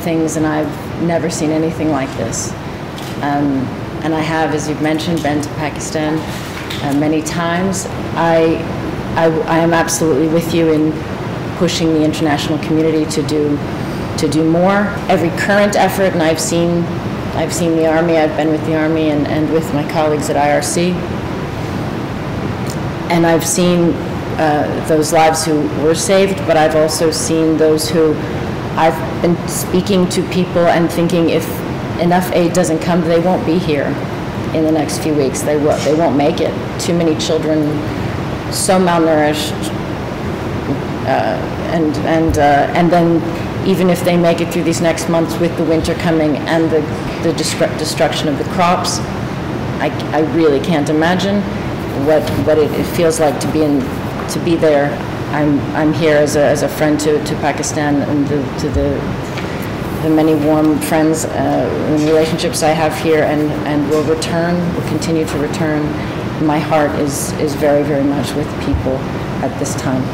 things, and I've never seen anything like this. And I have, as you've mentioned, been to Pakistan many times. I am absolutely with you in pushing the international community to do more. Every current effort, and I've seen the Army, I've been with the Army and with my colleagues at IRC, and I've seen those lives who were saved, but I've also seen those who I've been speaking to people and thinking if enough aid doesn't come, they won't be here in the next few weeks. They won't make it. Too many children, so malnourished, and then even if they make it through these next months with the winter coming and the destruction of the crops, I really can't imagine what it feels like to be there. I'm here as a friend to Pakistan and to the many warm friends and relationships I have here, and will continue to return. My heart is very, very much with people at this time.